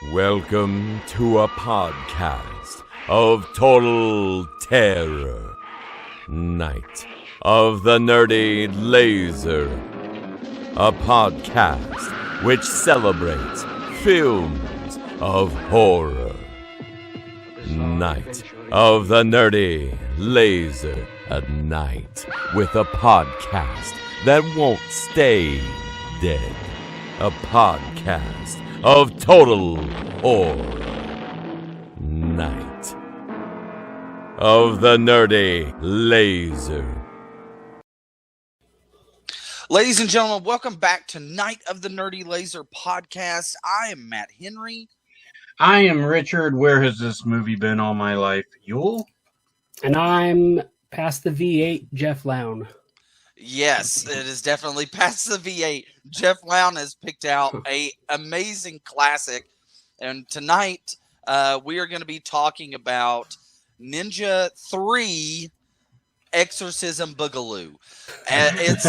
Welcome to a podcast of total terror. Night of the Nerdy Laser. A podcast which celebrates films of horror. Night of the Nerdy Laser. A night with a podcast that won't stay dead. A podcast of total horror. Night of the Nerdy Laser. Ladies and gentlemen, welcome back to Night of the Nerdy Laser podcast. I am Matt Henry. I am Richard. Where has this movie been all my life? Yule? And I'm past the V8, Jeff Lown. Yes, it is definitely past the V8. Jeff Lown has picked out an amazing classic. And tonight, we are going to be talking about Ninja 3 Exorcism Boogaloo. It's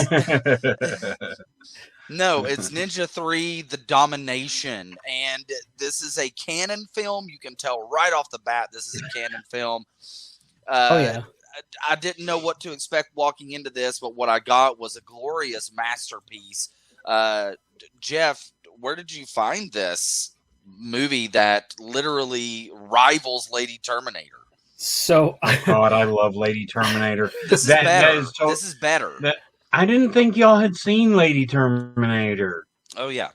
Ninja 3 The Domination. And this is a canon film. You can tell right off the bat this is a canon film. I didn't know what to expect walking into this, but what I got was a glorious masterpiece. Jeff, where did you find this movie that literally rivals Lady Terminator? So, God, I love Lady Terminator. This is better. I didn't think y'all had seen Lady Terminator. Oh, yeah.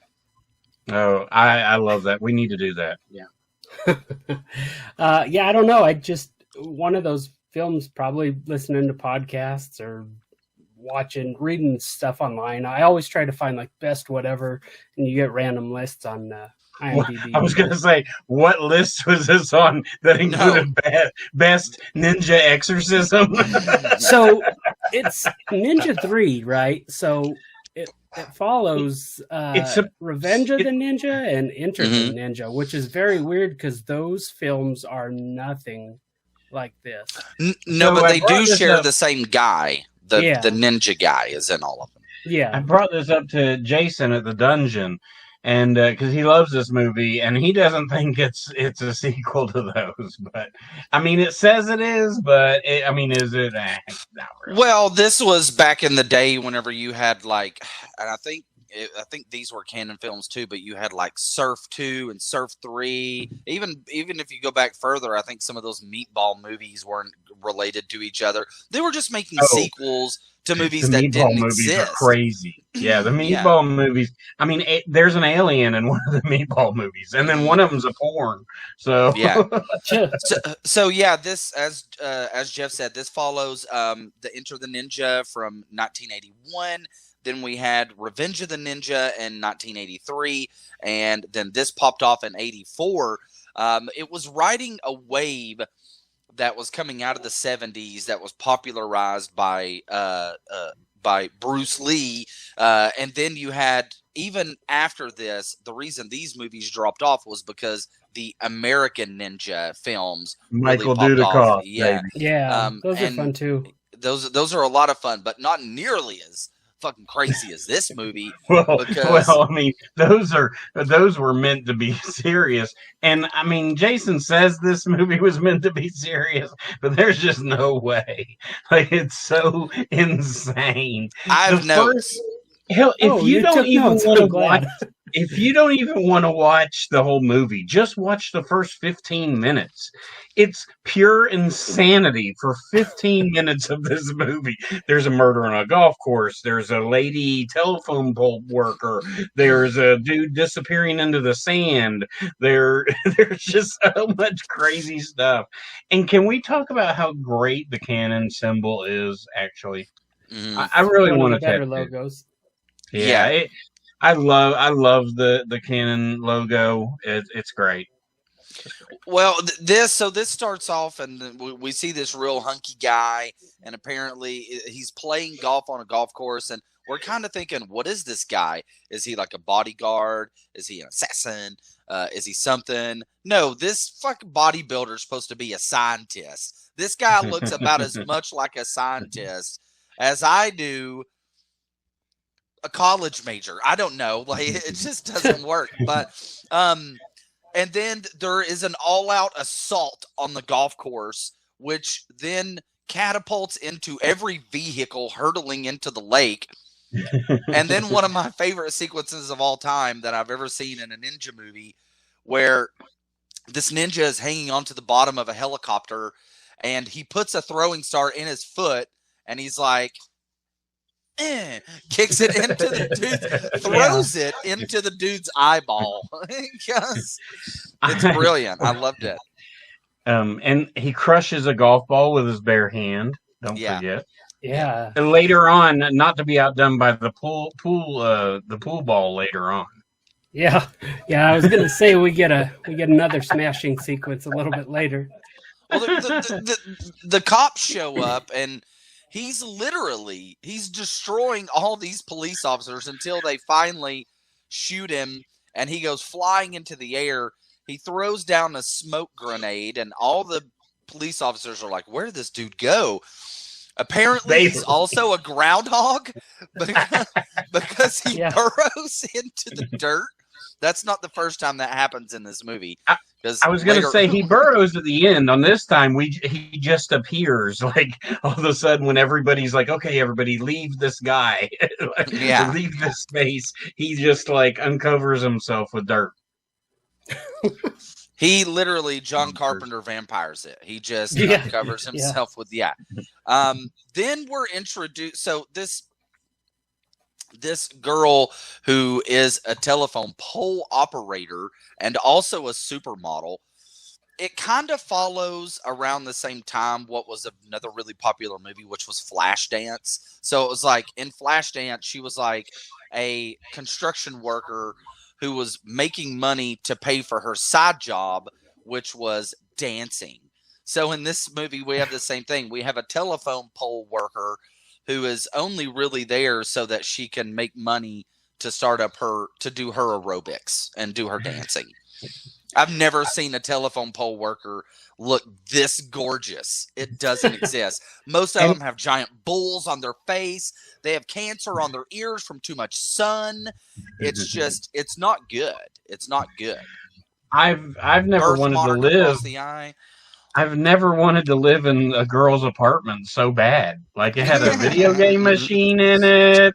Oh, I love that. We need to do that. Yeah. I don't know. I just, one of those films, probably listening to podcasts or reading stuff online. I always try to find like best whatever, and you get random lists on IMDb. I was going to say, what list was this on that included best ninja exorcism? So it's Ninja 3, right? So it follows Revenge of the Ninja and Enter the Ninja, which is very weird because those films are nothing like this. But they do share the same guy. The ninja guy is in all of them. Yeah. I brought this up to Jason at the dungeon, and because he loves this movie, and he doesn't think it's a sequel to those. But I mean, it says it is, but is it? Not really. Well, this was back in the day whenever you had and I think these were canon films too, but you had like Surf 2 and Surf 3. Even if you go back further, I think some of those Meatball movies weren't related to each other. They were just making sequels to movies that didn't exist. Are crazy. Yeah, the Meatball movies. I mean, there's an alien in one of the Meatball movies, and then one of them's a porn. So yeah. So this, as Jeff said, this follows the Enter the Ninja from 1981. Then we had Revenge of the Ninja in 1983, and then this popped off in 84. It was riding a wave that was coming out of the 70s that was popularized by Bruce Lee. And then you had, even after this, the reason these movies dropped off was because the American Ninja films Michael really popped off. Yeah. Those are fun too. Those are a lot of fun, but not nearly as fucking crazy as this movie. Well, I mean, those were meant to be serious, and I mean, Jason says this movie was meant to be serious, but there's just no way. Like, it's so insane. I've noticed. If you don't even want to watch the whole movie, just watch the first 15 minutes. It's pure insanity for 15 minutes of this movie. There's a murder on a golf course. There's a lady telephone pole worker. There's a dude disappearing into the sand. There's just so much crazy stuff. And can we talk about how great the Canon symbol is, actually? Mm-hmm. I really want to better logos. Yeah. I love the Canon logo. It's great. Well, this starts off, and we see this real hunky guy, and apparently he's playing golf on a golf course, and we're kind of thinking, what is this guy? Is he like a bodyguard? Is he an assassin? Is he something? No, this fucking bodybuilder is supposed to be a scientist. This guy looks about as much like a scientist as I do a college major. I don't know. Like, it just doesn't work. But And then there is an all-out assault on the golf course, which then catapults into every vehicle hurtling into the lake. And then one of my favorite sequences of all time that I've ever seen in a ninja movie, where this ninja is hanging onto the bottom of a helicopter, and he puts a throwing star in his foot, and he's like, kicks it into the dude, throws it into the dude's eyeball. Because it's brilliant. I loved it. And he crushes a golf ball with his bare hand. Don't forget. Yeah. And later on, not to be outdone by the pool ball later on. Yeah. I was gonna say we get another smashing sequence a little bit later. Well, the cops show up, and he's destroying all these police officers until they finally shoot him, and he goes flying into the air. He throws down a smoke grenade, and all the police officers are like, where did this dude go? Apparently, he's also a groundhog because he burrows into the dirt. That's not the first time that happens in this movie. I was going to say he burrows at the end. On this time, he just appears like all of a sudden when everybody's like, "Okay, everybody, leave this guy, leave this space." He just like uncovers himself with dirt. He literally John Carpenter vampires it. He just uncovers himself with Then we're introduced. So this girl who is a telephone pole operator and also a supermodel, it kind of follows around the same time what was another really popular movie, which was Flashdance. So it was like in Flashdance, she was like a construction worker who was making money to pay for her side job, which was dancing. So in this movie, we have the same thing. We have a telephone pole worker who is only really there so that she can make money to do her aerobics and do her dancing. I've never seen a telephone pole worker look this gorgeous. It doesn't exist. Most of them have giant bulls on their face. They have cancer on their ears from too much sun. It's not good. It's not good. I've never wanted to live. I've never wanted to live in a girl's apartment so bad. Like it had a video game machine in it,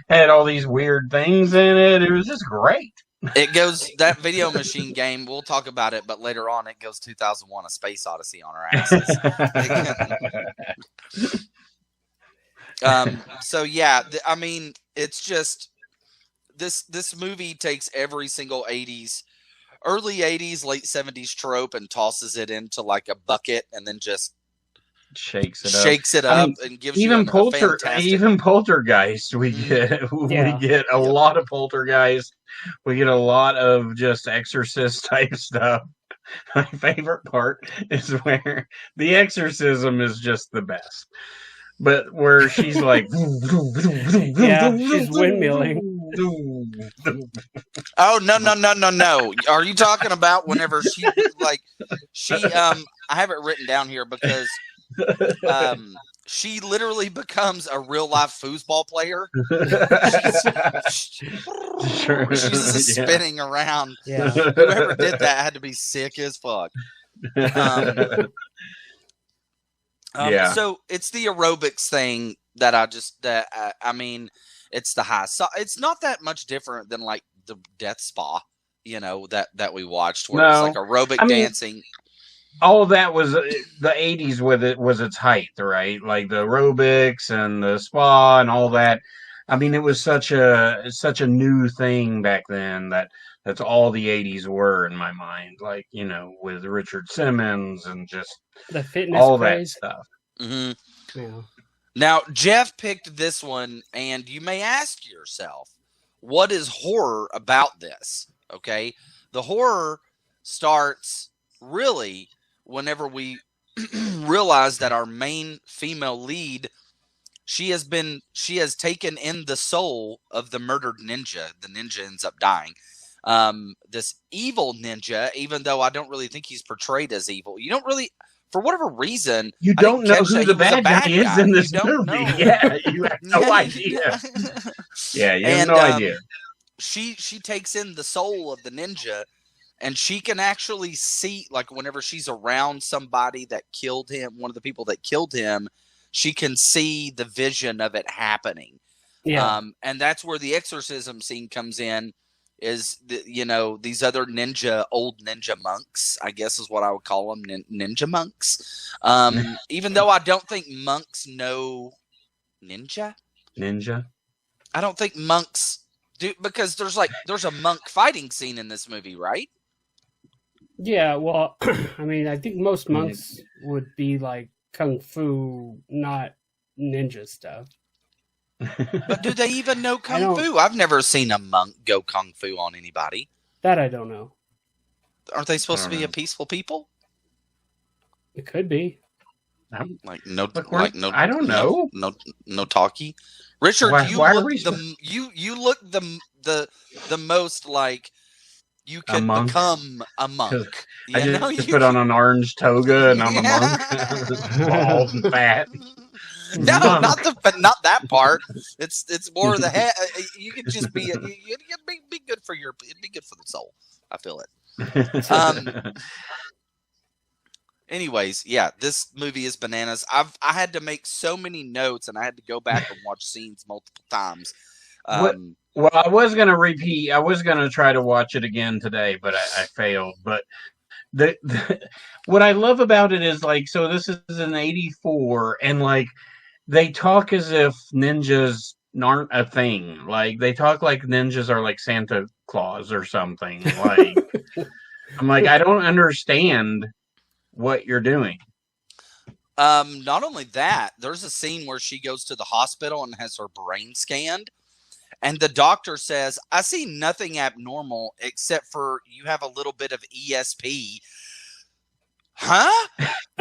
had all these weird things in it. It was just great. It goes, that video machine game, we'll talk about it, but later on it goes 2001 A Space Odyssey on our asses. So yeah, I mean, it's just, this movie takes every single early 80s, late 70s trope and tosses it into like a bucket and then just shakes it up and gives even you even Poltergeist. We get a lot of Poltergeist. We get a lot of just Exorcist type stuff. My favorite part is where the exorcism is just the best. But where she's like, she's windmilling. Oh no! Are you talking about whenever she I have it written down here because she literally becomes a real life foosball player. She's spinning around. Yeah. Whoever did that had to be sick as fuck. So it's the aerobics thing that I mean, it's the high. So it's not that much different than like the Death Spa, that we watched where it's like aerobic dancing. All of that was the 80s with it was its height, right? Like the aerobics and the spa and all that. I mean, it was such a new thing back then that's all the 80s were in my mind. Like, with Richard Simmons and just the fitness all craze. That stuff. Mm-hmm. Yeah. Now, Jeff picked this one, and you may ask yourself, what is horror about this? Okay. The horror starts really whenever we realize that our main female lead, she has taken in the soul of the murdered ninja. The ninja ends up dying. This evil ninja, even though I don't really think he's portrayed as evil, you don't really, for whatever reason, you don't know who the bad guy is in this movie. Yeah, you have no idea. Yeah, you have no idea. She takes in the soul of the ninja, And she can actually see, like, whenever she's around somebody that killed him, one of the people that killed him, she can see the vision of it happening. Yeah. And that's where the exorcism scene comes in, is, these other old ninja monks, I guess is what I would call them, ninja monks. Even though I don't think monks know ninja. I don't think monks do, because there's a monk fighting scene in this movie, right? Yeah, well, I mean, I think most monks would be like kung fu, not ninja stuff. But do they even know kung fu? I've never seen a monk go kung fu on anybody. That I don't know. Aren't they supposed to be a peaceful people? It could be. I don't know. No talkie. Richard, you look the most like you could become a monk. I just put on an orange toga and I'm a monk. Bald and fat. No, not that part. It's more of the head. You could just be be good for it'd be good for the soul. I feel it. Anyways, yeah, this movie is bananas. I had to make so many notes, and I had to go back and watch scenes multiple times. Well, I was going to repeat. I was going to try to watch it again today, but I failed. But what I love about it is, like, so this is in '84, and like they talk as if ninjas aren't a thing. Like they talk like ninjas are like Santa Claus or something. Like I'm like, I don't understand what you're doing. Not only that, there's a scene where she goes to the hospital and has her brain scanned. And the doctor says, I see nothing abnormal except for you have a little bit of ESP. Huh?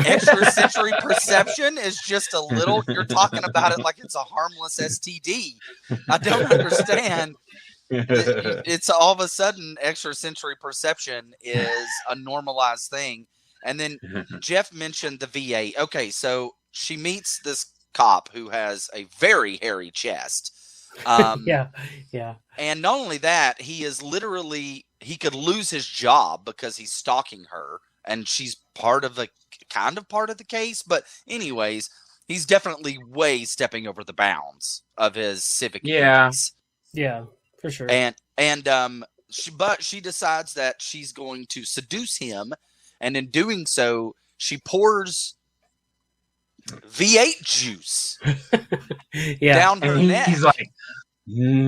Extrasensory perception is just a little, you're talking about it like it's a harmless STD. I don't understand. It's all of a sudden extrasensory perception is a normalized thing. And then Jeff mentioned the VA. Okay, so she meets this cop who has a very hairy chest. Yeah. And not only that, he could lose his job because he's stalking her, and she's kind of part of the case. But anyways, he's definitely way stepping over the bounds of his civic duties. Yeah, for sure. And she decides that she's going to seduce him, and in doing so, she pours V8 juice down her neck. He's like, Yes.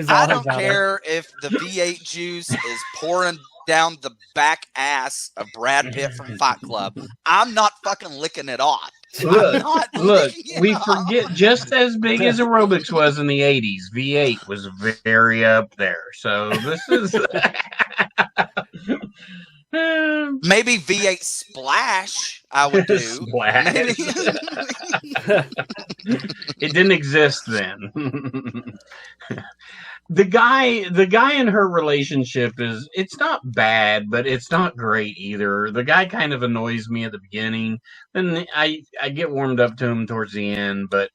I don't care if the V8 juice is pouring down the back ass of Brad Pitt from Fight Club. I'm not fucking licking it off. Look, we forget, just as big as aerobics was in the 80s, V8 was very up there. So this is... Maybe V8 Splash I would do. Splash. It didn't exist then. The guy in her relationship it's not bad, but it's not great either. The guy kind of annoys me at the beginning. Then I get warmed up to him towards the end, but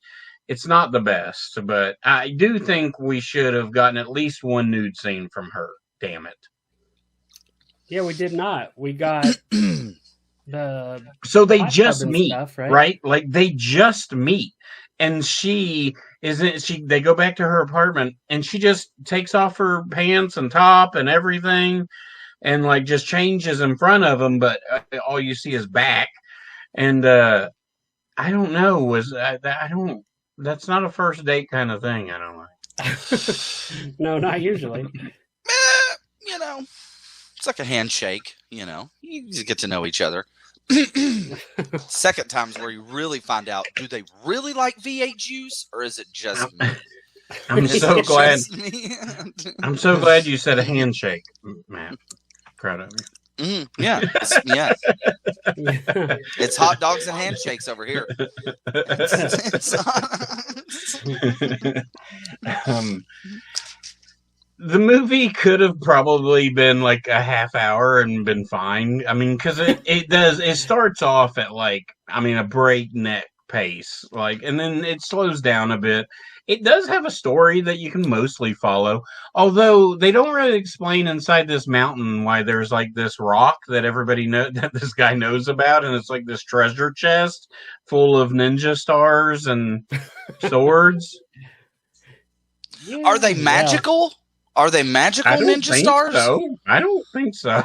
it's not the best. But I do think we should have gotten at least one nude scene from her. Damn it. Yeah, we did not. We got the... So they just meet, stuff, right? Like, they just meet. And they go back to her apartment, and she just takes off her pants and top and everything, and, like, just changes in front of him, but all you see is back. And, I don't know, that's not a first date kind of thing, I don't like. No, not usually. It's like a handshake, you just get to know each other. Second time's where you really find out, do they really like V8 juice, or is it just me? I'm so glad. I'm so glad you said a handshake, man. Proud of you. Yeah. It's hot dogs and handshakes over here. The movie could have probably been like a half hour and been fine. I mean, because it starts off at a breakneck pace, like, and then it slows down a bit. It does have a story that you can mostly follow, although they don't really explain inside this mountain why there's like this rock that everybody that this guy knows about, and it's like this treasure chest full of ninja stars and swords. Yeah, Are they magical? Are they magical ninja stars? I don't think so.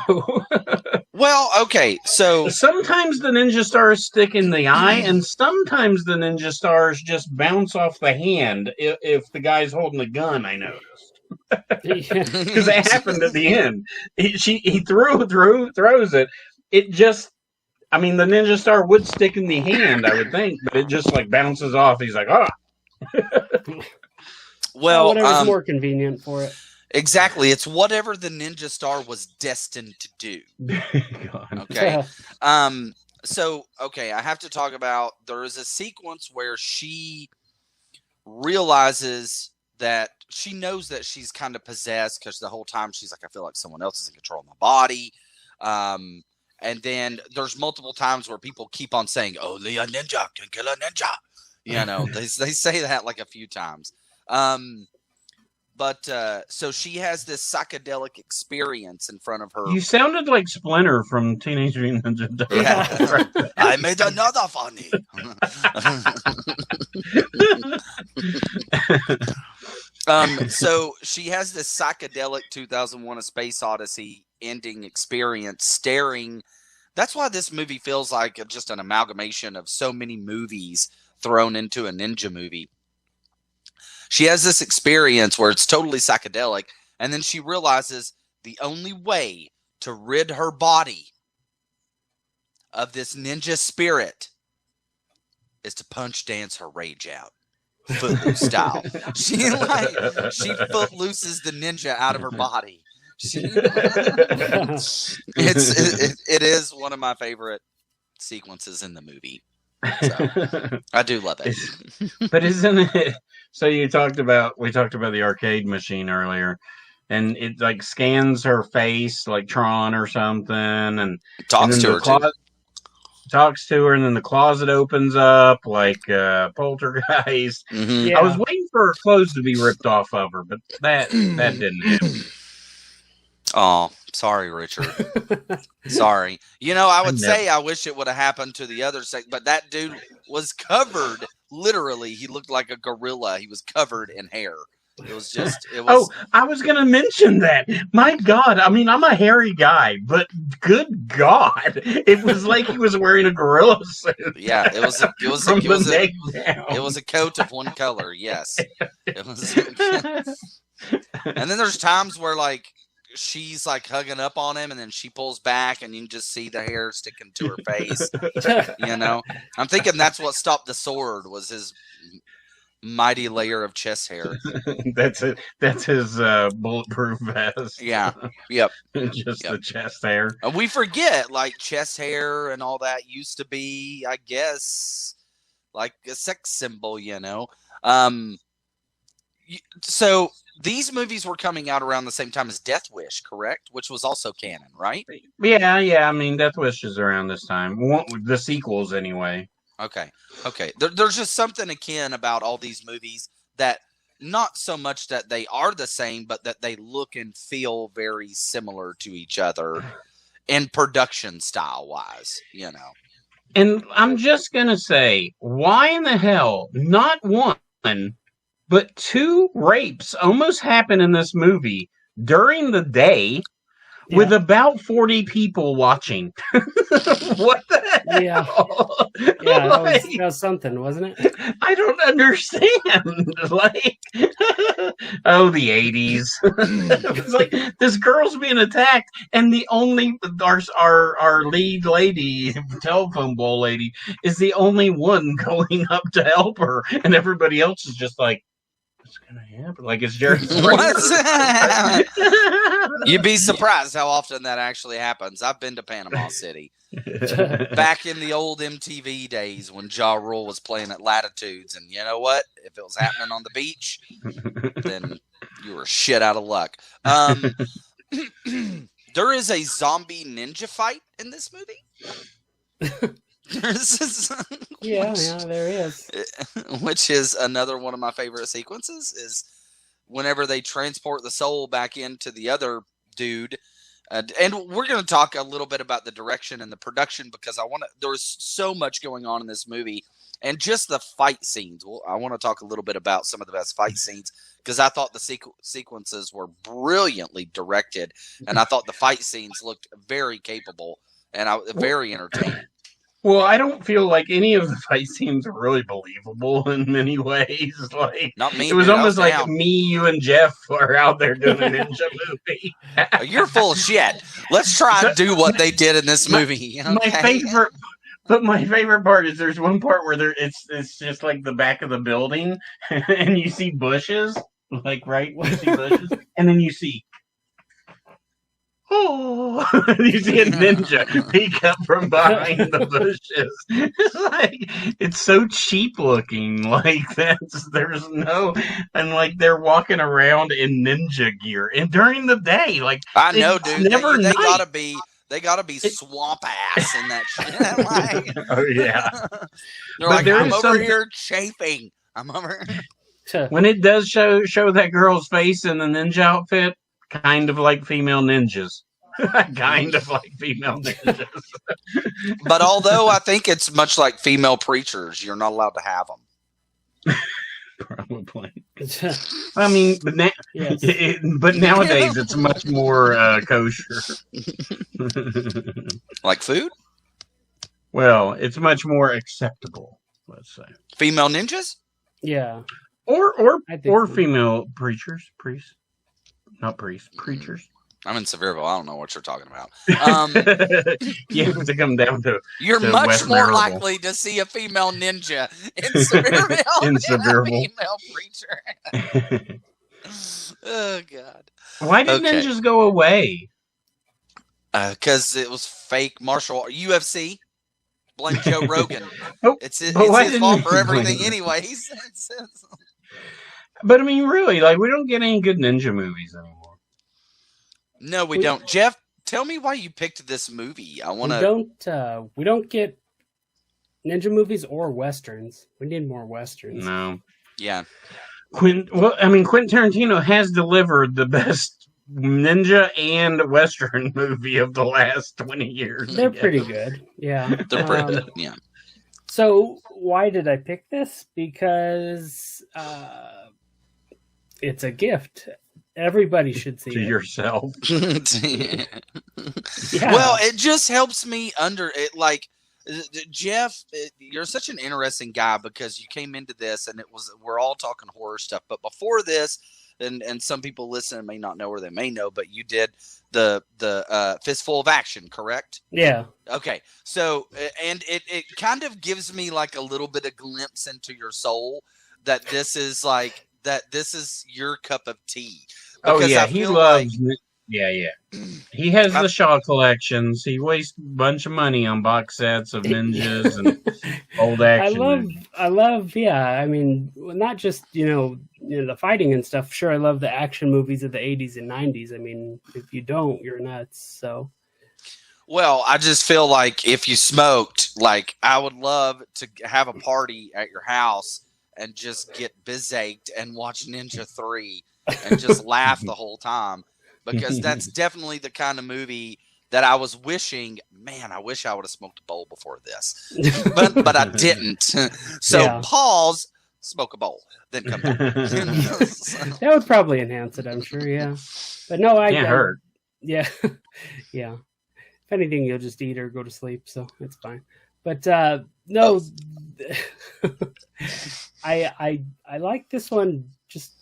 Well, okay, so sometimes the ninja stars stick in the eye, and sometimes the ninja stars just bounce off the hand if the guy's holding the gun. I noticed because that happened at the end. He throws it. It just, I mean, the ninja star would stick in the hand, I would think, but it just like bounces off. He's like, ah. Well, whatever's more convenient for it. Exactly. It's whatever the ninja star was destined to do. Okay. So, okay, I have to talk about, there is a sequence where she realizes that she knows that she's kind of possessed, because the whole time she's like, I feel like someone else is in control of my body. And then there's multiple times where people keep on saying, only a ninja can kill a ninja. You know, they say that like a few times. But so she has this psychedelic experience in front of her. You sounded like Splinter from Teenage Mutant Ninja Turtles. Yeah. I made another funny. So she has this psychedelic 2001: A Space Odyssey ending experience staring. That's why this movie feels like just an amalgamation of so many movies thrown into a ninja movie. She has this experience where it's totally psychedelic, and then she realizes the only way to rid her body of this ninja spirit is to punch dance her rage out, Footloose style. She footlooses the ninja out of her body. It is one of my favorite sequences in the movie. So, I do love it. But isn't it? So we talked about the arcade machine earlier, and it like scans her face like Tron or something, and talks to her, and then the closet opens up like Poltergeist. Mm-hmm. Yeah. I was waiting for her clothes to be ripped off of her, but that didn't happen. Oh, sorry, Richard. Sorry. You know, I would say I wish it would have happened to the other sex, but that dude was covered. Literally, he looked like a gorilla. He was covered in hair. It was. Oh, I was going to mention that. My God. I mean, I'm a hairy guy, but good God. It was like he was wearing a gorilla suit. Yeah, it was a coat of one color. Yes. It was. And then there's times where like she's like hugging up on him, and then she pulls back, and you can just see the hair sticking to her face. You know, I'm thinking that's what stopped the sword, was his mighty layer of chest hair. That's it. That's his bulletproof vest. Yeah. Yep. Just the chest hair. And we forget, like, chest hair and all that used to be, I guess, like a sex symbol. You know. So these movies were coming out around the same time as Death Wish, correct? Which was also canon, right? Yeah. I mean, Death Wish is around this time. The sequels, anyway. Okay. There's just something akin about all these movies that not so much that they are the same, but that they look and feel very similar to each other in production style wise, you know. And I'm just going to say, why in the hell not one, but two rapes almost happen in this movie during the day with about 40 people watching? What the hell? Yeah, that was something, wasn't it? I don't understand. Like, oh, the 80s. It's like this girl's being attacked, and the only our lead lady, telephone bowl lady, is the only one going up to help her, and everybody else is just like, what's gonna happen? Like it's Jerry Springer. You'd be surprised how often that actually happens. I've been to Panama City back in the old MTV days when Ja Rule was playing at Latitudes, and you know what? If it was happening on the beach, then you were shit out of luck. There is a zombie ninja fight in this movie. Yeah, there is. Which is another one of my favorite sequences, is whenever they transport the soul back into the other dude. And we're going to talk a little bit about the direction and the production, because there's so much going on in this movie, and just the fight scenes. I want to talk a little bit about some of the best fight scenes, because I thought the sequences were brilliantly directed, and I thought the fight scenes looked very capable and very entertaining. Well, I don't feel like any of the fight scenes are really believable in many ways. Like, not me. It was almost like down. Me, you, and Jeff are out there doing a ninja movie. You're full of shit. Let's try and do what they did in this movie. Okay? My favorite part is there's one part where it's just like the back of the building, and you see bushes, like you see bushes, and then you see. Oh, you see a ninja peek up from behind the bushes. It's so cheap looking. Like there's no, and like they're walking around in ninja gear, and during the day, like I know, dude. They gotta be It- swamp ass in that shit. Like, Oh yeah. they're But like, there I'm is over something- here chafing. I'm over. When it does show that girl's face in the ninja outfit, kind of like female ninjas. Kind of like female ninjas. But although I think it's much like female preachers, you're not allowed to have them. Probably. I mean, but Yes. but nowadays it's much more kosher. Like food? Well, it's much more acceptable, let's say. Female ninjas? Yeah. Or I think so. female priests, not priests, preachers. I'm in Sevierville. I don't know what you're talking about. You have to come down to You're to much West more Marylebone. likely to see a female ninja in Sevierville In than a Sevierville. female preacher. Oh, God. Why did Okay. ninjas go away? Because it was fake martial art. UFC. Blame Joe Rogan. Oh, It's his but why fault didn't for you everything blame him? anyways. But I mean, really, like we don't get any good ninja movies anymore. No, we don't. Jeff, tell me why you picked this movie. I want to. We don't get ninja movies or westerns. We need more westerns. No. Yeah. Quentin Tarantino has delivered the best ninja and western movie of the last 20 years. They're pretty good. Yeah. They're pretty good. Yeah. So why did I pick this? Because it's a gift. Everybody should see To it. yourself. Yeah. Well, it just helps me like Jeff, you're such an interesting guy, because you came into this and we're all talking horror stuff, but before this, and some people listening may not know, or they may know, but you did the Fistful of Action, correct? Yeah. Okay. So, and it kind of gives me like a little bit of glimpse into your soul, that this is your cup of tea. Oh Because yeah, I he feel loves. Yeah. He has the Shaw collections. He wastes a bunch of money on box sets of ninjas and old action. I love. Yeah. I mean, not just the fighting and stuff. Sure, I love the action movies of the 80s and 90s. I mean, if you don't, you're nuts. So. Well, I just feel like if you smoked, like I would love to have a party at your house and just get bizaked and watch Ninja 3 and just laugh the whole time, because that's definitely the kind of movie that I was wishing, man, I wish I would have smoked a bowl before this, but I didn't. So Yeah. pause, smoke a bowl, then come back. That would probably enhance it, I'm sure. Yeah. But no, Can't hurt. Yeah. Yeah. If anything, you'll just eat or go to sleep, so it's fine. But no, I like this one. Just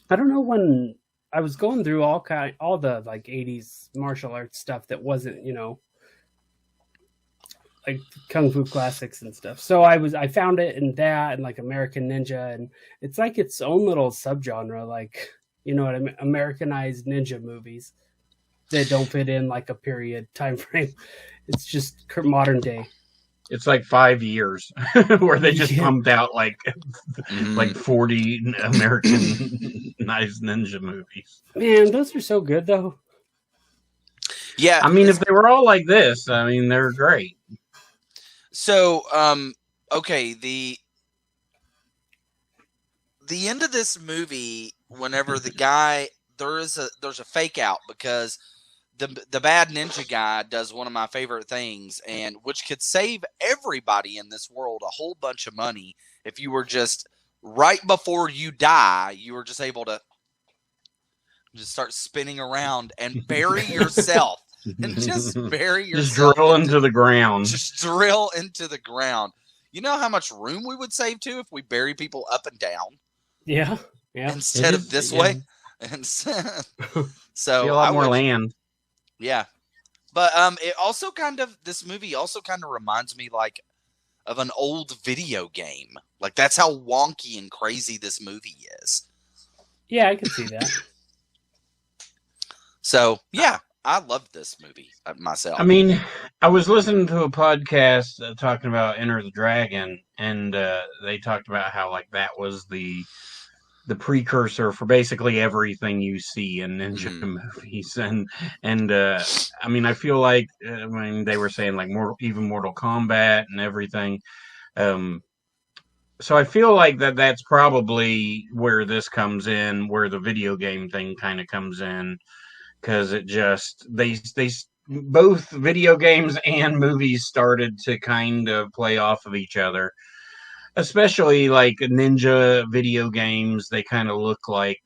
I don't know, when I was going through all the like 80s martial arts stuff that wasn't like kung fu classics and stuff. So I found it in that and like American Ninja, and it's like its own little subgenre, like Americanized ninja movies that don't fit in like a period time frame. It's just modern day. It's like 5 years where they just pumped out like 40 Americanized ninja movies. Man, those are so good though. Yeah. I mean, if they were all like this, I mean, they're great. So, okay, the end of this movie, whenever the guy there's a fake out because the bad ninja guy does one of my favorite things, and which could save everybody in this world a whole bunch of money if you were just right before you die, you were just able to just start spinning around and bury yourself. And just bury yourself. Just drill into the ground. Just drill into the ground. You know how much room we would save too if we bury people up and down? Yeah. Instead of this way. And so be a lot more land. Yeah. But it also this movie also kind of reminds me like of an old video game. Like that's how wonky and crazy this movie is. Yeah, I can see that. So, yeah, I love this movie myself. I mean, I was listening to a podcast talking about Enter the Dragon, and they talked about how like that was the precursor for basically everything you see in ninja movies, and I mean, I feel like they were saying like even Mortal Kombat and everything. So I feel like that's probably where this comes in, where the video game thing kind of comes in. Because it just they both video games and movies started to kind of play off of each other, especially like ninja video games. They kind of look like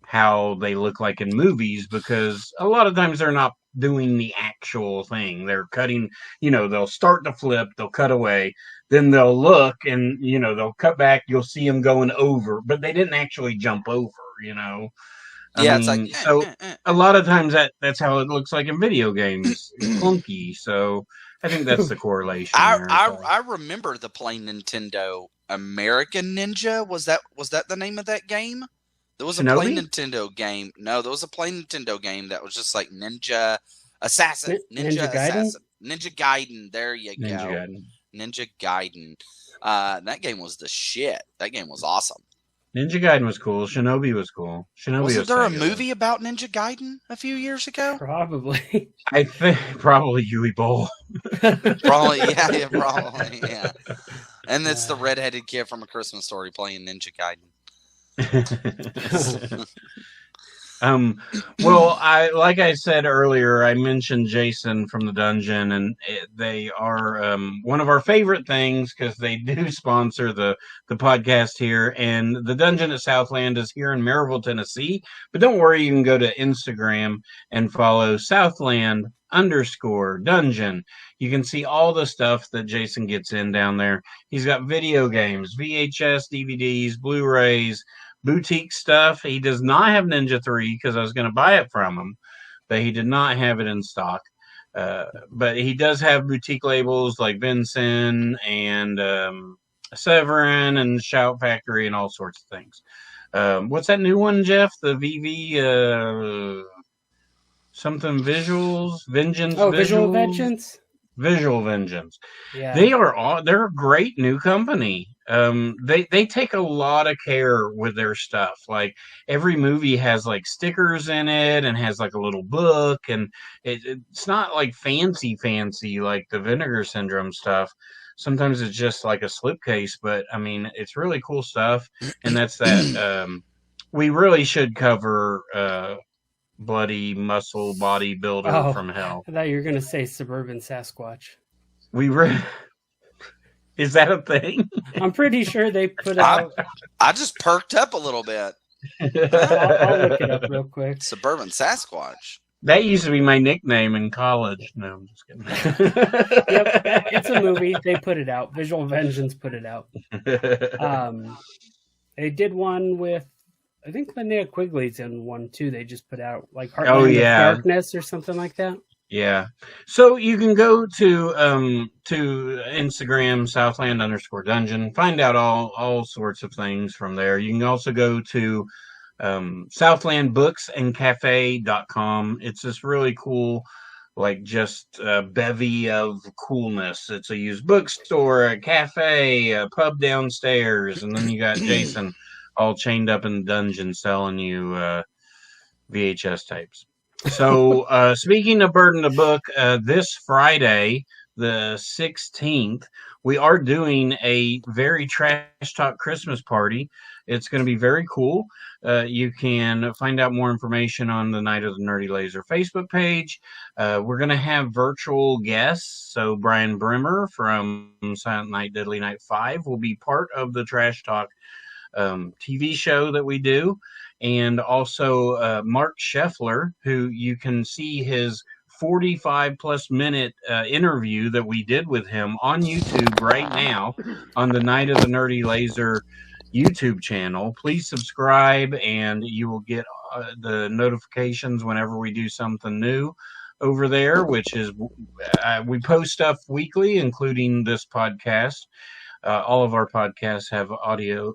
how they look like in movies, because a lot of times they're not doing the actual thing. They're cutting, they'll start to flip, they'll cut away, then they'll look, and they'll cut back. You'll see them going over, but they didn't actually jump over. Yeah, it's like so a lot of times that's how it looks like in video games. It's clunky. So I think that's the correlation. I remember the plain Nintendo American Ninja. Was that the name of that game? There was a plain Nintendo game. No, there was a plain Nintendo game that was just like Ninja Assassin, Ninja Assassin, Ninja Gaiden. There you go, Ninja Gaiden. That game was the shit. That game was awesome. Ninja Gaiden was cool. Shinobi was cool. Wasn't there a movie about Ninja Gaiden a few years ago? Probably. I think probably Yui Bowl. Probably, yeah. And it's the redheaded kid from A Christmas Story playing Ninja Gaiden. Well, like I said earlier, I mentioned Jason from the Dungeon, and they are one of our favorite things because they do sponsor the podcast here. And the Dungeon at Southland is here in Maryville, Tennessee. But don't worry, you can go to Instagram and follow Southland_Dungeon. You can see all the stuff that Jason gets in down there. He's got video games, VHS, DVDs, Blu-rays, boutique stuff. He does not have Ninja 3 because I was going to buy it from him, but he did not have it in stock. But he does have boutique labels like Benson and Severin and Shout Factory and all sorts of things. What's that new one, Jeff? The VV something Visuals Vengeance. Oh, Visual Vengeance. Visual Vengeance. Yeah. They're a great new company. They take a lot of care with their stuff. Like every movie has like stickers in it and has like a little book, and it's not like fancy like the Vinegar Syndrome stuff. Sometimes it's just like a slipcase, but I mean it's really cool stuff. And that's that. We really should cover Bloody Muscle Bodybuilder from Hell. I thought you were going to say Suburban Sasquatch. Is that a thing? I'm pretty sure they put out. I just perked up a little bit. I'll look it up real quick. Suburban Sasquatch. That used to be my nickname in college. No, I'm just kidding. Yep, it's a movie. They put it out. Visual Vengeance put it out. They did one with, I think Linnea Quigley's in one too. They just put out like Heartland of Darkness or something like that. Yeah. So you can go to Instagram, Southland_Dungeon, find out all sorts of things from there. You can also go to southlandbooksandcafe.com. It's this really cool, like just a bevy of coolness. It's a used bookstore, a cafe, a pub downstairs, and then you got Jason all chained up in the dungeon selling you VHS tapes. So speaking of Burden the Book, this Friday, the 16th, we are doing a very trash talk Christmas party. It's going to be very cool. You can find out more information on the Night of the Nerdy Laser Facebook page. We're going to have virtual guests. So Brian Brimmer from Silent Night, Deadly Night 5 will be part of the Trash Talk TV show that we do. And also Mark Scheffler, who you can see his 45 plus minute interview that we did with him on YouTube right now on the Night of the Nerdy Laser YouTube channel. Please subscribe and you will get the notifications whenever we do something new over there, which is we post stuff weekly, including this podcast. All of our podcasts have audio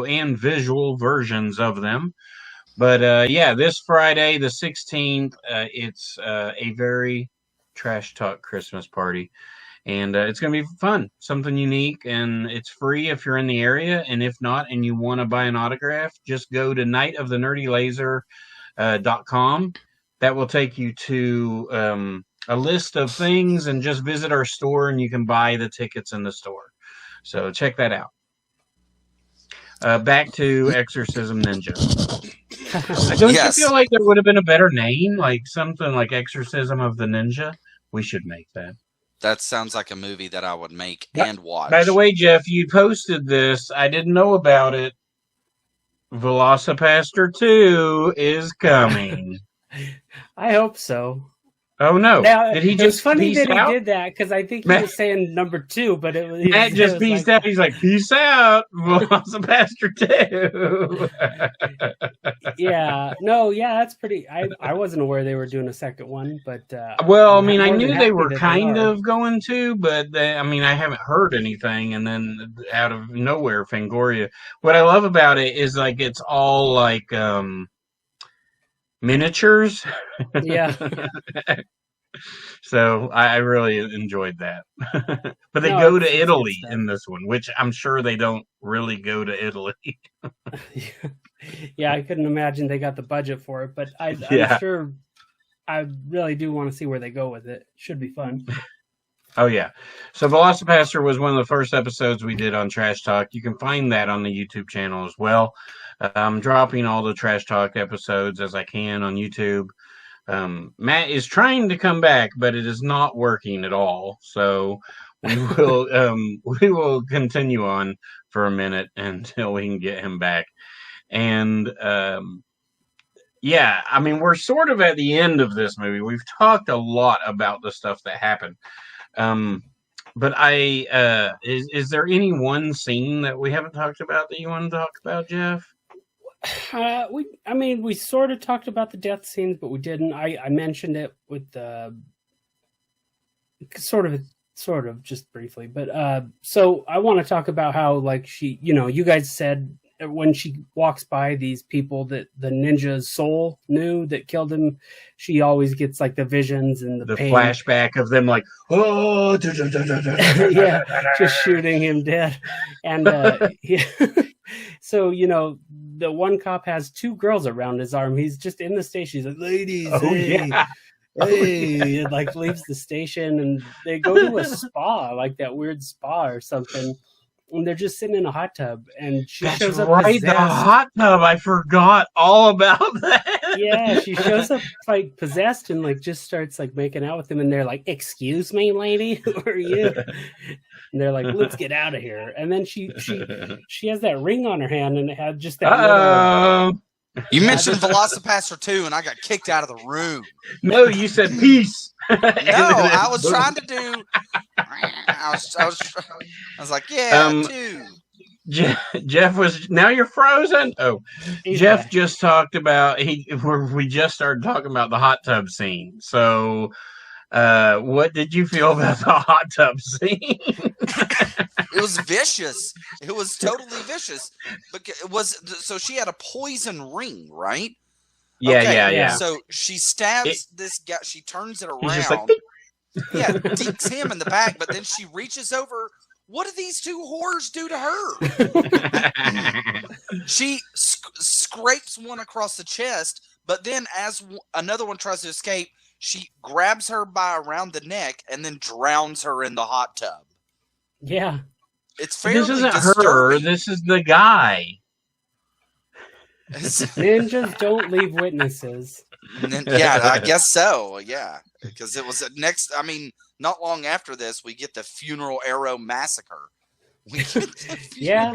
and visual versions of them. But yeah, this Friday, the 16th, it's a very trash talk Christmas party. And it's going to be fun, something unique, and it's free if you're in the area. And if not, and you want to buy an autograph, just go to nightofthenerdylaser.com. That will take you to a list of things, and just visit our store, and you can buy the tickets in the store. So check that out. Back to Exorcism Ninja. Don't you feel like there would have been a better name, like something like Exorcism of the Ninja? We should make that. That sounds like a movie that I would make and watch. By the way, Jeff, you posted this. I didn't know about it. Velocipaster 2 is coming. I hope so. Oh no! Now, did he it just was funny that out? He did that because I think he was saying number 2, but Matt just peaced out. He's like, "Peace out, Velocipaster 2." Yeah, no, yeah, that's pretty. I wasn't aware they were doing a second one, but well, I mean, I knew they were kind of going to, but I haven't heard anything. And then out of nowhere, Fangoria. What I love about it is like it's all like miniatures. Yeah. So I really enjoyed that. But they go to Italy in this one, which I'm sure they don't really go to Italy. Yeah, I couldn't imagine they got the budget for it, but I'm sure I really do want to see where they go with it. Should be fun. Oh, yeah. So Velocipaster was one of the first episodes we did on Trash Talk. You can find that on the YouTube channel as well. I'm dropping all the Trash Talk episodes as I can on YouTube. Matt is trying to come back, but it is not working at all. So we will continue on for a minute until we can get him back. And yeah, I mean, we're sort of at the end of this movie. We've talked a lot about the stuff that happened. But is there any one scene that we haven't talked about that you want to talk about, Jeff? We sort of talked about the death scenes, but we didn't. I mentioned it with sort of just briefly. But so I want to talk about how, like, she, you guys said when she walks by these people that the ninja's soul knew that killed him, she always gets like the visions and the pain. Flashback of them like, oh, yeah, just shooting him dead. And so, the one cop has 2 girls around his arm. He's just in the station. He's like, ladies, hey, and like leaves the station, and they go to a spa, like that weird spa or something. And they're just sitting in a hot tub, and she shows up right, possessed. The hot tub. I forgot all about that. Yeah, she shows up like possessed and like just starts like making out with him, and they're like, "Excuse me, lady, who are you?" And they're like, "Let's get out of here." And then she has that ring on her hand, and it had just that. Little... You mentioned Velocipaster 2, and I got kicked out of the room. No, you said peace. No, I was trying to do. I was like, yeah, 2. Jeff was. Now you're frozen. Oh, Jeff just talked about we just started talking about the hot tub scene. So, what did you feel about the hot tub scene? It was vicious. It was totally vicious. But so she had a poison ring, right? Yeah, okay, yeah. So she stabs this guy. She turns it around. Like, yeah, dinks him in the back. But then she reaches over. What do these 2 whores do to her? She scrapes one across the chest. But then as another one tries to escape, she grabs her by around the neck and then drowns her in the hot tub. Yeah. It's fairly This isn't disturbing. her. This is the guy. Ninjas don't leave witnesses. Yeah, I guess so. Yeah, because it was not long after this, we get the funeral arrow massacre. Yeah,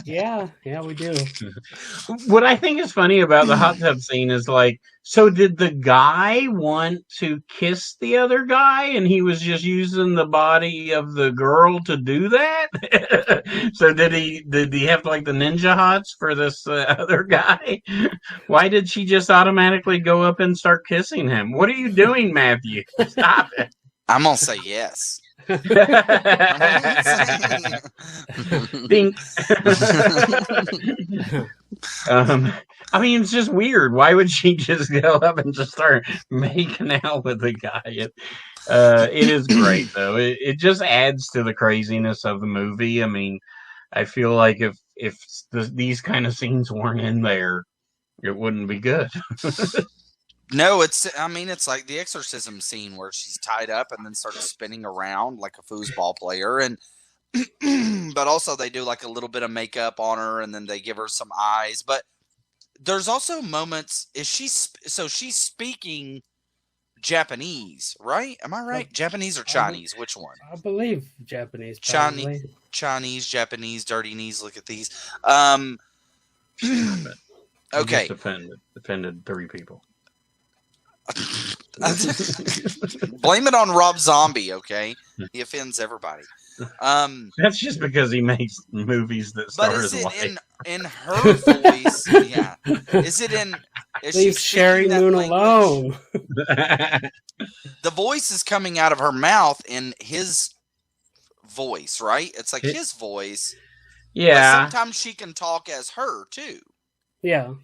we do. What I think is funny about the hot tub scene is like, so did the guy want to kiss the other guy and he was just using the body of the girl to do that? So did he have like the ninja hots for this other guy? Why did she just automatically go up and start kissing him? What are you doing, Matthew? Stop it. I'm going to say yes. Ding. I mean, it's just weird. Why would she just go up and just start making out with the guy? It is great, though. It just adds to the craziness of the movie. I mean, I feel like if these kind of scenes weren't in there, it wouldn't be good. No, it's like the exorcism scene where she's tied up and then starts spinning around like a foosball player. And, but also they do like a little bit of makeup on her and then they give her some eyes. But there's also moments, so she's speaking Japanese, right? Am I right? Japanese or Chinese? Which one? I believe Japanese. Chinese, Japanese, dirty knees. Look at these. Okay. Offended 3 people. Blame it on Rob Zombie, okay? He offends everybody. That's just because he makes movies that star his wife. But is it in her voice? Yeah. Is it in? Leave Sherry Moon alone. The voice is coming out of her mouth in his voice, right? It's like his voice. Yeah. But sometimes she can talk as her too. Yeah.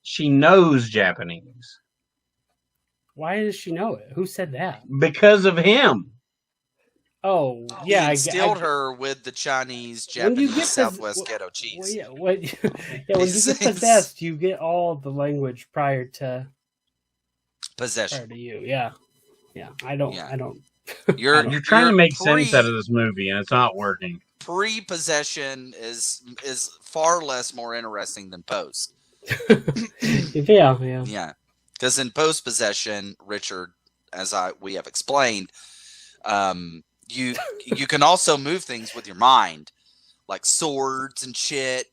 She knows Japanese. Why does she know it? Who said that? Because of him. Oh, yeah. He instilled her with the Chinese, Japanese, Southwest ghetto cheese. Well, when you get possessed, you get all the language prior to possession. Prior to you, yeah. I don't. You're trying to make sense out of this movie, and it's not working. Pre-possession is far less more interesting than post. Yeah. Because in post-possession, Richard, as we have explained, you can also move things with your mind, like swords and shit.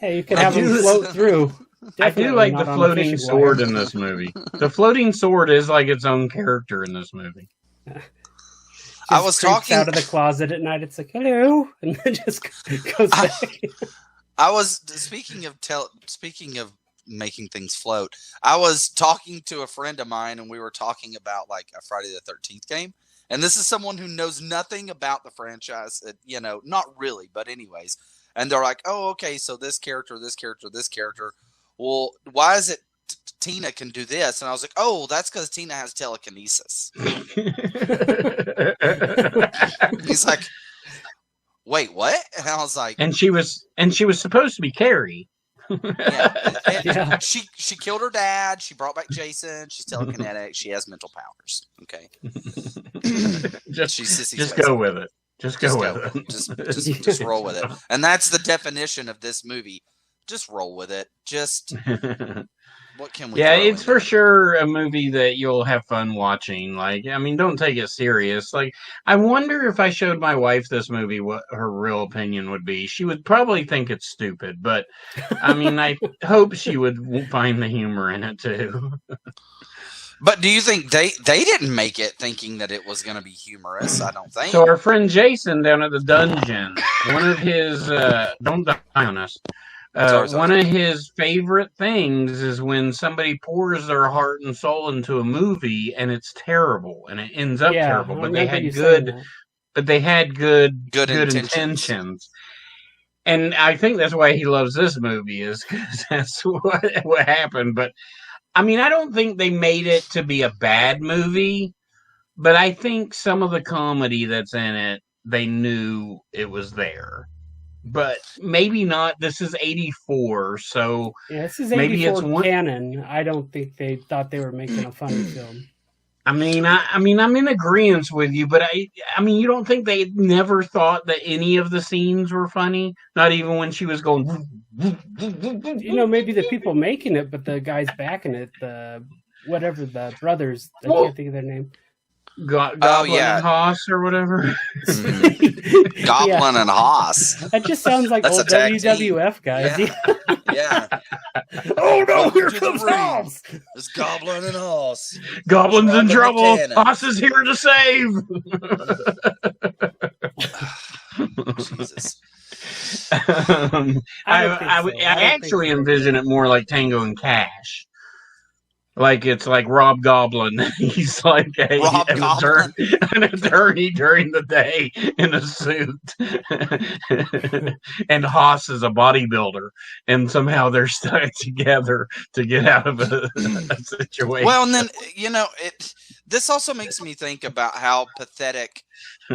Yeah, you can have them float through. I do like the floating sword in this movie. The floating sword is like its own character in this movie. I was talking out of the closet at night. It's like, hello, and then just goes back. I was speaking of making things float. I was talking to a friend of mine, and we were talking about like a Friday the 13th game. And this is someone who knows nothing about the franchise, not really, but anyways. And they're like, "Oh, okay, so this character, this character, this character. Well, why is it Tina can do this?" And I was like, "Oh, that's because Tina has telekinesis." He's like, "Wait, what?" And I was like, "And she was supposed to be Carrie." Yeah. She killed her dad. She brought back Jason. She's telekinetic. She has mental powers. Okay. just go with it. Just go with it. Just roll with it. And that's the definition of this movie. Just roll with it. Just what can we? Yeah, it's for sure a movie that you'll have fun watching. Like, I mean, don't take it serious. Like, I wonder if I showed my wife this movie, what her real opinion would be. She would probably think it's stupid, but I mean, I hope she would find the humor in it too. But do you think they didn't make it thinking that it was going to be humorous? I don't think. So our friend Jason down at the dungeon, one of his don't die on us. One of his favorite things is when somebody pours their heart and soul into a movie and it's terrible and it ends up terrible. But they had good intentions. And I think that's why he loves this movie, is because that's what happened. But I mean, I don't think they made it to be a bad movie, but I think some of the comedy that's in it, they knew it was there. But maybe not. This is 84, so this is 84 maybe it's canon. I don't think they thought they were making a funny film. I mean, I'm in agreement with you, but I mean, you don't think they never thought that any of the scenes were funny? Not even when she was going. Maybe the people making it, but the guys backing it, the brothers, I can't think of their name. Goblin and Haas or whatever. Goblin and Haas. That just sounds like old WWF guys. Yeah. Oh no! Here comes Haas. It's Goblin and Haas. Goblin's in trouble. Haas is here to save. Jesus. I actually envision it more like Tango and Cash. Like it's like Rob Goblin. He's like an attorney during the day in a suit. And Haas is a bodybuilder. And somehow they're stuck together to get out of a situation. Well, and then, this also makes me think about how pathetic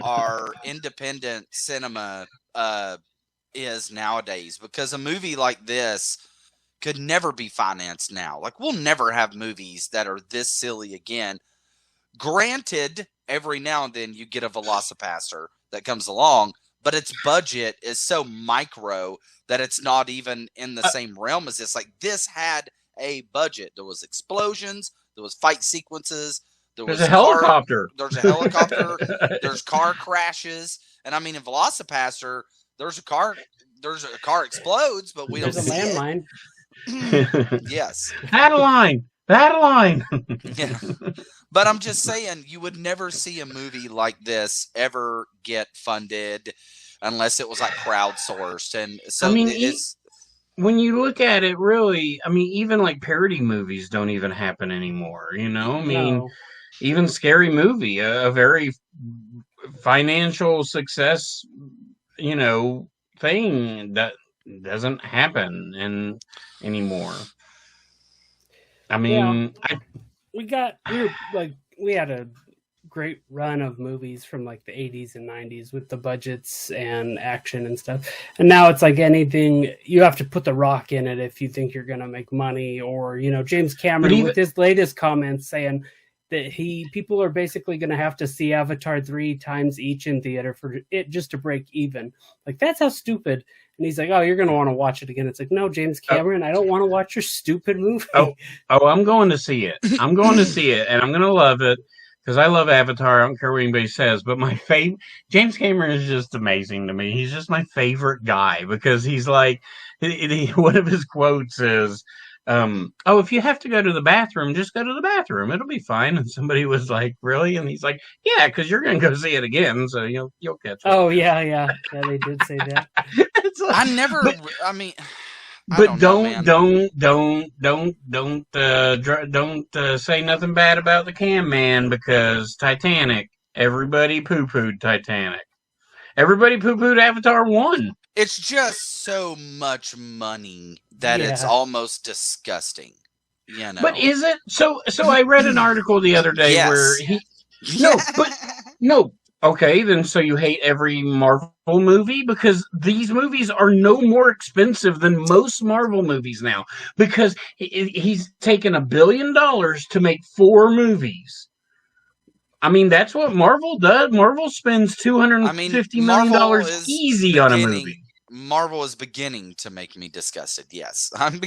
our independent cinema is nowadays. Because a movie like this could never be financed now. Like, we'll never have movies that are this silly again. Granted, every now and then you get a Velocipaster that comes along, but its budget is so micro that it's not even in the same realm as this. Like, this had a budget. There was explosions, there was fight sequences, there's a helicopter. There's a helicopter, there's car crashes, and I mean, in Velocipaster, there's a car explodes, but we don't see a landmine. Yes. Adeline. Yeah. But I'm just saying, you would never see a movie like this ever get funded unless it was like crowdsourced. And so when you look at it, really, I mean, even like parody movies don't even happen anymore. Even Scary Movie, a very financial success, thing that doesn't happen anymore. I mean, we had a great run of movies from like the 80s and 90s with the budgets and action and stuff. And now it's like anything, you have to put The Rock in it if you think you're going to make money, or, James Cameron with his latest comments saying that people are basically going to have to see Avatar 3 times each in theater for it just to break even. Like, that's how stupid. And he's like, oh, you're going to want to watch it again. It's like, no, James Cameron, I don't want to watch your stupid movie. I'm going to see it. I'm going to see it, and I'm going to love it because I love Avatar. I don't care what anybody says, but James Cameron is just amazing to me. He's just my favorite guy because he's like, one of his quotes is, if you have to go to the bathroom, just go to the bathroom. It'll be fine. And somebody was like, really? And he's like, yeah, because you're going to go see it again, so you'll catch it. Oh, yeah, they did say that. Don't say nothing bad about the Cam Man, because Titanic, everybody poo-pooed Titanic. Everybody poo-pooed Avatar 1. It's just so much money that it's almost disgusting. But is it? So I read an article the other day where No. Okay, then so you hate every Marvel movie? Because these movies are no more expensive than most Marvel movies now. Because he's taken $1 billion to make 4 movies. I mean, that's what Marvel does. Marvel spends $250 million easy on a movie. Marvel is beginning to make me disgusted. Yes, I'm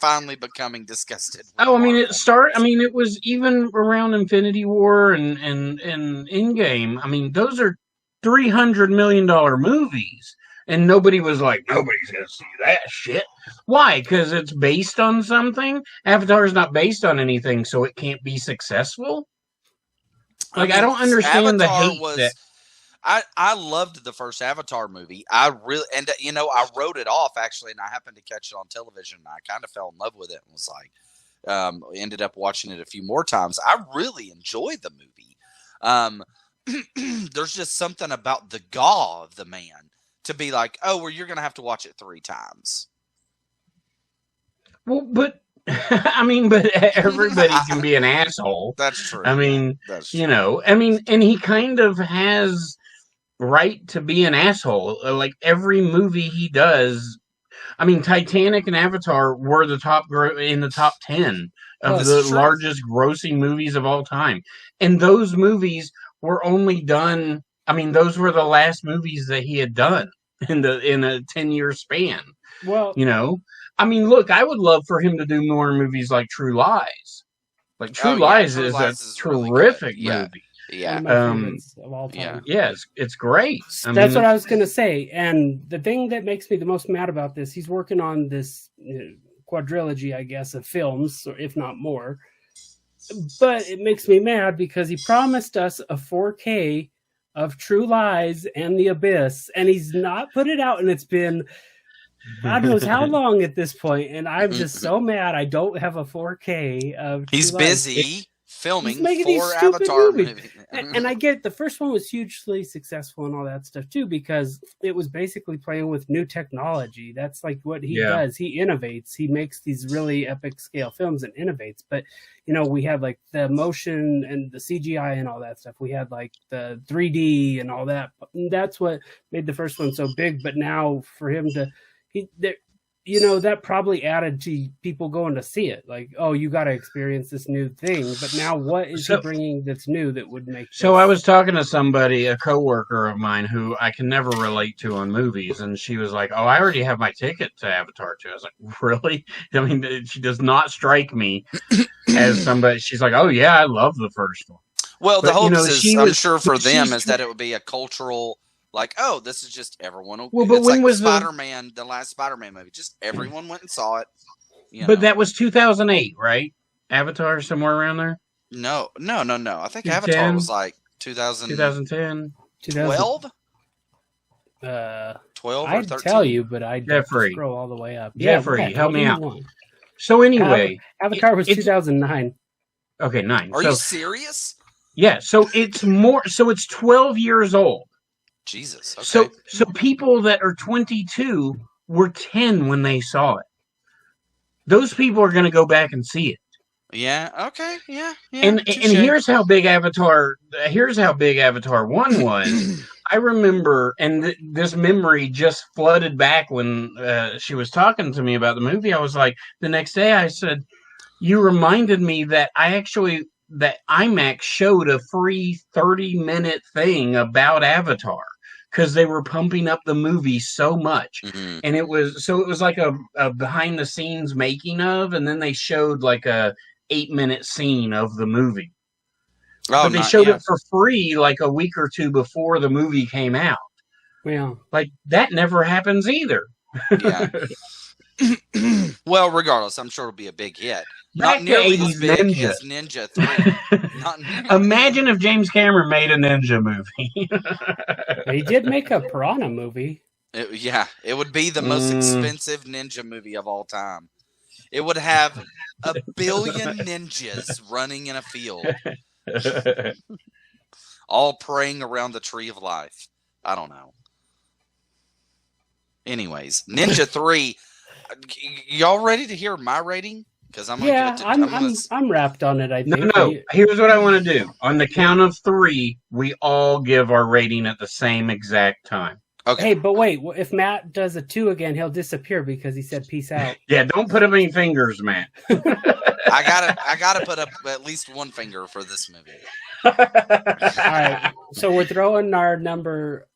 finally becoming disgusted. It was even around Infinity War and Endgame. I mean, those are $300 million movies, and nobody was like, nobody's gonna see that shit. Why? Because it's based on something. Avatar is not based on anything, so it can't be successful. I don't understand Avatar the hate that. I loved the first Avatar movie. I wrote it off actually, and I happened to catch it on television, and I kind of fell in love with it and was like, ended up watching it a few more times. I really enjoyed the movie. There's just something about the gall of the man to be like, you're going to have to watch it 3 times. Well, but everybody can be an asshole. That's true. That's true. And he kind of has right to be an asshole. Like every movie he does. Titanic and Avatar were in the top 10 of the largest grossing movies of all time. And those movies were only done, I mean, those were the last movies that he had done in a 10-year span. Well, you know, I mean, look, I would love for him to do more movies like True Lies. Like True Lies is a terrific movie. Yeah. One of my favorites of all time. Yeah, it's great. That's what I was going to say. And the thing that makes me the most mad about this, he's working on this quadrilogy, I guess, of films, or if not more. But it makes me mad because he promised us a 4K of True Lies and The Abyss, and he's not put it out, and it's been God knows how long at this point, and I'm just so mad I don't have a 4K of True He's Lies. Busy filming making 4 Avatar movies. And I get the first one was hugely successful and all that stuff too, because it was basically playing with new technology. That's like what he does. He innovates. He makes these really epic scale films and innovates. But we had like the motion and the CGI and all that stuff. We had like the 3D and all that. That's what made the first one so big. But now for him to that probably added to people going to see it. Like, oh, you got to experience this new thing. But now what is he bringing that's new that would make this? So I was talking to somebody, a coworker of mine, who I can never relate to on movies. And she was like, oh, I already have my ticket to Avatar 2. I was like, really? I mean, she does not strike me as somebody. She's like, oh, yeah, I love the first one. Well, the hope is, I'm sure for them, is that it would be a cultural... Like, oh, this is just everyone. Well, but it's when like was Spider-Man, the last Spider-Man movie? Just everyone went and saw it. But that was 2008, right? Avatar, somewhere around there? No. I think Avatar was like 2010. 12? 12 or I'd 13? tell you, but I'd Jeffrey. scroll all the way up. Jeffrey, help me out. So anyway. Avatar was 2009. Okay, 9. Are you serious? Yeah, so it's 12 years old. Jesus. Okay. So people that are 22 were 10 when they saw it. Those people are going to go back and see it. Yeah. Okay. Yeah. And here's how big Avatar 1 was. I remember, and this memory just flooded back when she was talking to me about the movie. I was like, the next day I said, you reminded me that that IMAX showed a free 30-minute thing about Avatar. Because they were pumping up the movie so much. Mm-hmm. And it was like a behind the scenes making of, and then they showed like a 8-minute scene of the movie. But they showed it for free like a week or two before the movie came out. Yeah. Like that never happens either. Yeah. Well, regardless, I'm sure it'll be a big hit. Not nearly as big Ninja. As Ninja 3. Imagine if James Cameron made a Ninja movie. He did make a Piranha movie. It would be the most expensive Ninja movie of all time. It would have 1 billion ninjas running in a field, all praying around the Tree of Life. I don't know. Anyways, Ninja 3. Y'all ready to hear my rating? Because I'm wrapped on it. I think. No. Here's what I want to do. On the count of 3, we all give our rating at the same exact time. Okay. Hey, but wait. If Matt does a 2 again, he'll disappear because he said peace out. Yeah, don't put up any fingers, Matt. I gotta put up at least 1 finger for this movie. All right. So we're throwing our number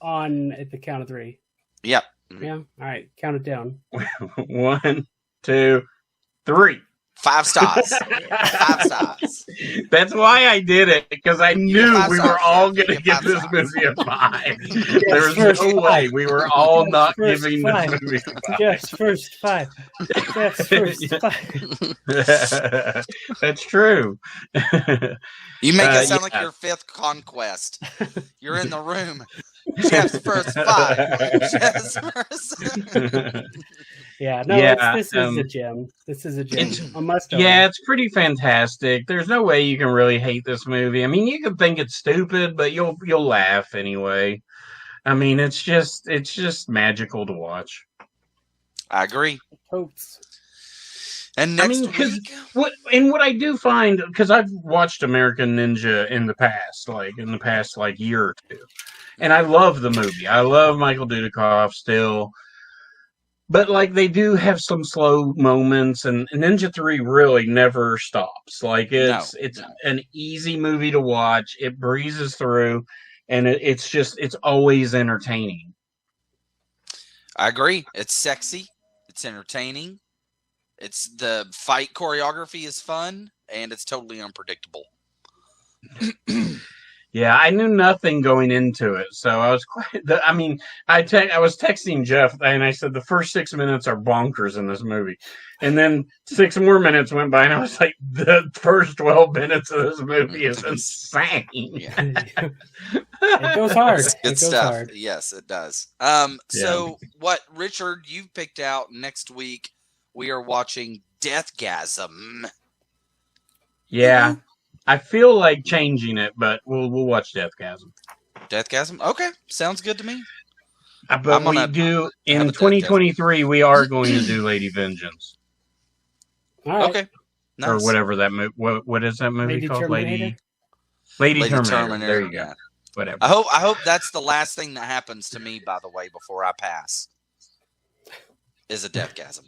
on at the count of 3. Yep. Yeah. All right. Count it down. 1, 2, 3. 5 stars. 5 stars. That's why I did it, because I knew we were all going to give this movie a 5. There was no way we were all not giving this movie a 5. Yes, first 5. Yes, first 5. That's true. You make it sound like your 5th conquest. You're in the room. Jeff's first 5. Jeff's first. This is a gem. This is a gem. A must-own. Yeah, it's pretty fantastic. There's no way you can really hate this movie. I mean, you can think it's stupid, but you'll laugh anyway. I mean, it's just magical to watch. I agree. Totes. And next week, what I do find, because I've watched American Ninja in the past year or two, and I love the movie. I love Michael Dudikoff still. But like they do have some slow moments, and Ninja 3 really never stops. Like it's an easy movie to watch. It breezes through, and it's always entertaining. I agree. It's sexy. It's entertaining. It's the fight choreography is fun, and it's totally unpredictable. Yeah, I knew nothing going into it, so I was quite. I was texting Jeff, and I said the first 6 minutes are bonkers in this movie, and then 6 more minutes went by, and I was like, the first 12 minutes of this movie is insane. It goes hard. It's good stuff. Hard. Yes, it does. So what, Richard, you've picked out next week? We are watching Deathgasm. Yeah. I feel like changing it, but we'll watch Deathgasm. Deathgasm? Okay. Sounds good to me. But we do, in 2023, we are going to do Lady Vengeance. All right. Okay. Nice. Or whatever that movie, what is that movie Lady called? Terminator? Lady Terminator. There you go. Whatever. I hope that's the last thing that happens to me, by the way, before I pass. Is a Deathgasm.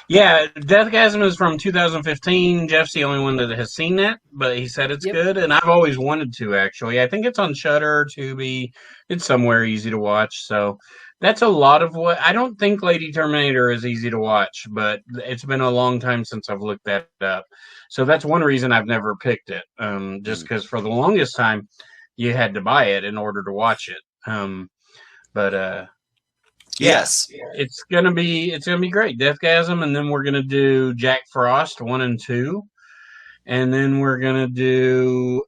Yeah, Deathgasm is from 2015. Jeff's the only one that has seen that, but he said it's good, and I've always wanted to, actually. I think it's on Shudder, Tubi. It's somewhere easy to watch, so that's a lot of what... I don't think Lady Terminator is easy to watch, but it's been a long time since I've looked that up. So that's one reason I've never picked it, just because for the longest time, you had to buy it in order to watch it. Yes, it's gonna be great. Deathgasm, and then we're gonna do Jack Frost 1 and 2, and then we're gonna do.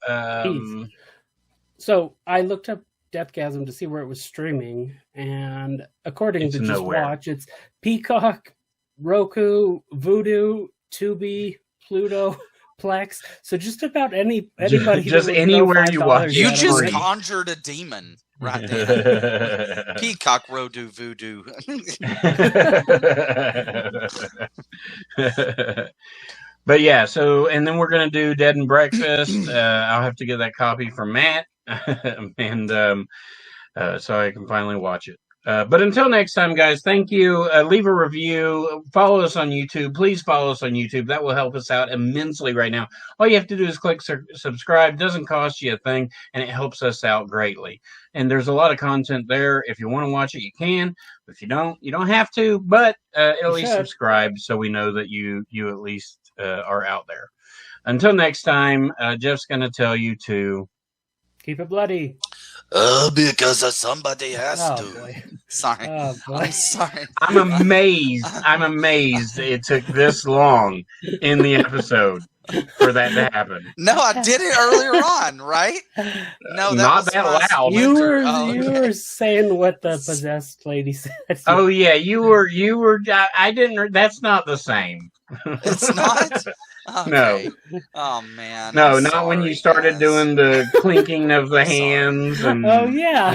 So I looked up Deathgasm to see where it was streaming, and according to Just Watch, it's Peacock, Roku, Vudu, Tubi, Pluto, Plex. So just about anybody, just anywhere you watch. You just conjured a demon. Right there. Peacock, Rodu, Voodoo. But yeah, so, and then we're going to do Dead and Breakfast. I'll have to get that copy from Matt, and so I can finally watch it. But until next time, guys, thank you. Leave a review. Follow us on YouTube. Please follow us on YouTube. That will help us out immensely right now. All you have to do is click subscribe. Doesn't cost you a thing, and it helps us out greatly. And there's a lot of content there. If you want to watch it, you can. If you don't have to. But at least subscribe so we know that you at least are out there. Until next time, Jeff's going to tell you to... keep it bloody. Because somebody has to. Boy. Sorry. I'm sorry. I'm amazed it took this long in the episode for that to happen. No, I did it earlier on, right? No, not that loud. You were saying what the possessed lady said. Oh yeah, you were. I didn't. That's not the same. It's not. Okay. No. Oh man. No, not when you started doing the clinking of the hands and. Oh yeah.